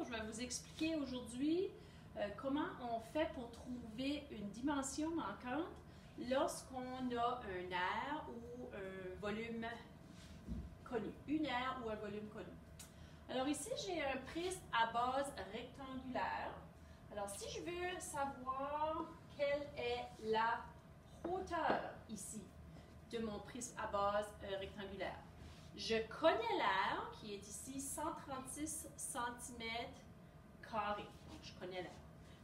Je vais vous expliquer aujourd'hui comment on fait pour trouver une dimension manquante lorsqu'on a un aire ou un volume connu. Une aire ou un volume connu. Alors ici, j'ai un prisme à base rectangulaire. Alors si je veux savoir quelle est la hauteur ici de mon prisme à base rectangulaire, je connais l'aire qui est ici 136 cm². Donc je connais l'aire.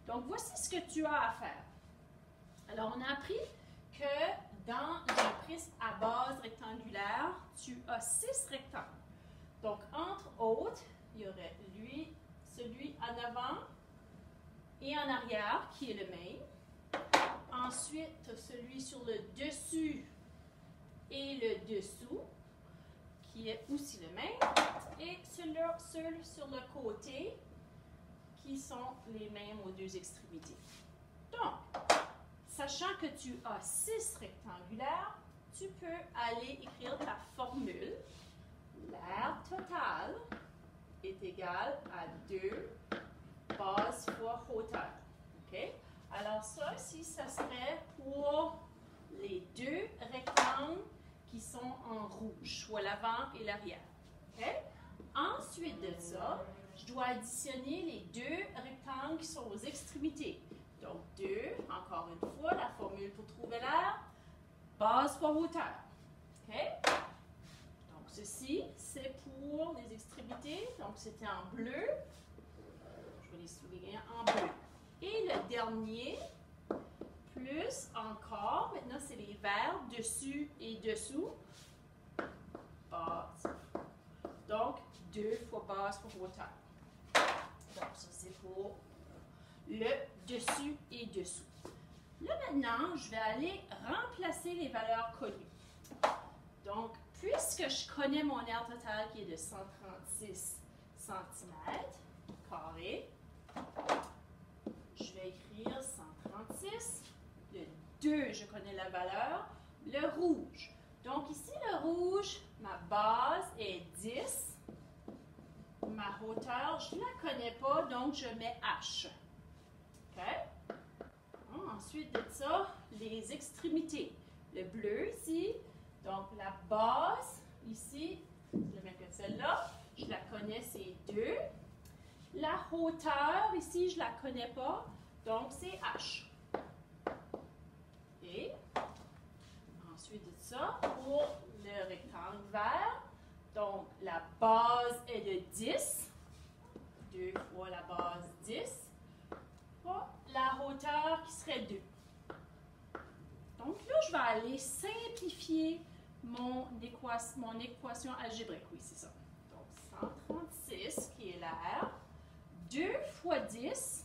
Donc voici ce que tu as à faire. Alors on a appris que dans un prisme à base rectangulaire, tu as 6 rectangles. Donc entre autres, il y aurait celui en avant et en arrière qui est le même. Ensuite, celui sur le dessus et le dessous qui est aussi le même. Et ceux sur le côté qui sont les mêmes aux deux extrémités. Donc, sachant que tu as 6 rectangulaires, tu peux aller écrire ta formule. L'aire totale est égale à 2 bases fois hauteur. OK? Alors ça, ici, ça serait pour les deux rectangles qui sont en rouge, soit l'avant et l'arrière. OK? Ensuite de ça, je dois additionner les deux rectangles qui sont aux extrémités. Donc 2, encore une fois, la formule pour trouver l'aire, base fois hauteur. OK? Donc ceci, c'est pour les extrémités. Donc c'était en bleu. Je vais les souligner en bleu. Et le dernier, plus encore, maintenant c'est les verts, dessus et dessous. Base. Donc 2 fois base fois hauteur. Donc ça c'est pour le dessus et dessous. Là maintenant, je vais aller remplacer les valeurs connues. Donc, puisque je connais mon aire totale qui est de 136 cm², je vais écrire 136. Le 2, je connais la valeur. Le rouge. Donc ici, le rouge, ma base est 10. Ma hauteur, je ne la connais pas, donc je mets H. OK? Ensuite de ça, les extrémités. Le bleu ici, donc la base ici, je la mets que celle-là, je la connais, c'est 2. La hauteur ici, je ne la connais pas, donc c'est H. Et ensuite de ça, pour le rectangle vert, donc la base est de 10. 2 fois la base 10. La hauteur qui serait 2. Donc là, je vais aller simplifier mon équation algébrique. Oui, c'est ça. Donc 136 qui est l'aire. 2 fois 10,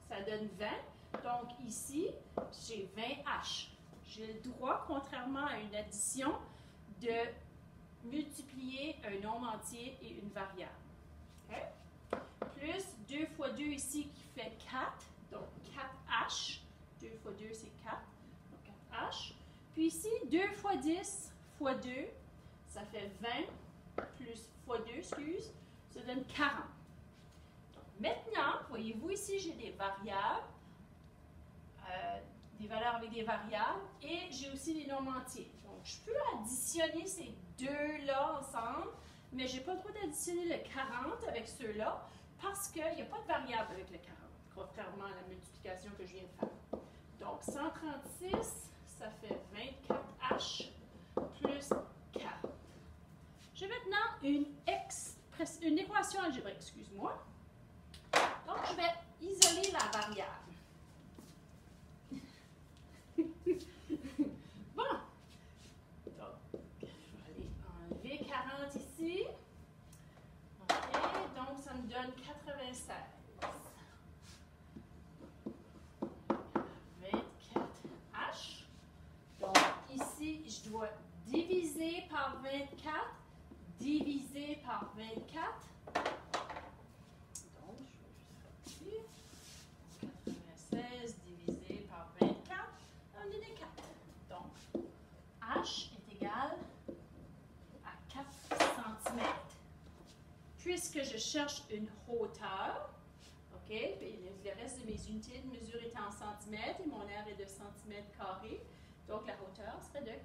ça donne 20. Donc ici, j'ai 20H. J'ai le droit, contrairement à une addition, de multiplier un nombre entier et une variable. Okay? Plus 2 fois 2 ici qui fait 4, donc 4H. 2 fois 2, c'est 4, donc 4H. Puis ici, 2 fois 10 fois 2, ça fait 20, plus fois 2, excuse, ça donne 40. Donc maintenant, voyez-vous ici, j'ai des variables, des valeurs avec des variables, et j'ai aussi des nombres entiers. Donc je peux additionner ces deux-là ensemble, mais je n'ai pas le droit d'additionner le 40 avec ceux-là, parce qu'il n'y a pas de variable avec le 40, contrairement à la multiplication que je viens de faire. Donc 136, ça fait 24H plus 40. J'ai maintenant une équation algébrique, excuse-moi. Donc je vais isoler la variable. Bon, donc je vais aller enlever 40 ici. OK, donc ça me donne 96. 24H. Donc ici, je dois diviser par 24, diviser par 24. Donc, je vais juste remplir. 96 divisé par 24, on donne 4. Donc, H est égal à 4 cm. Puisque puisque je cherche une hauteur, OK, puis le reste de mes unités de mesure est en centimètres et mon aire est de centimètres carrés, donc la hauteur serait de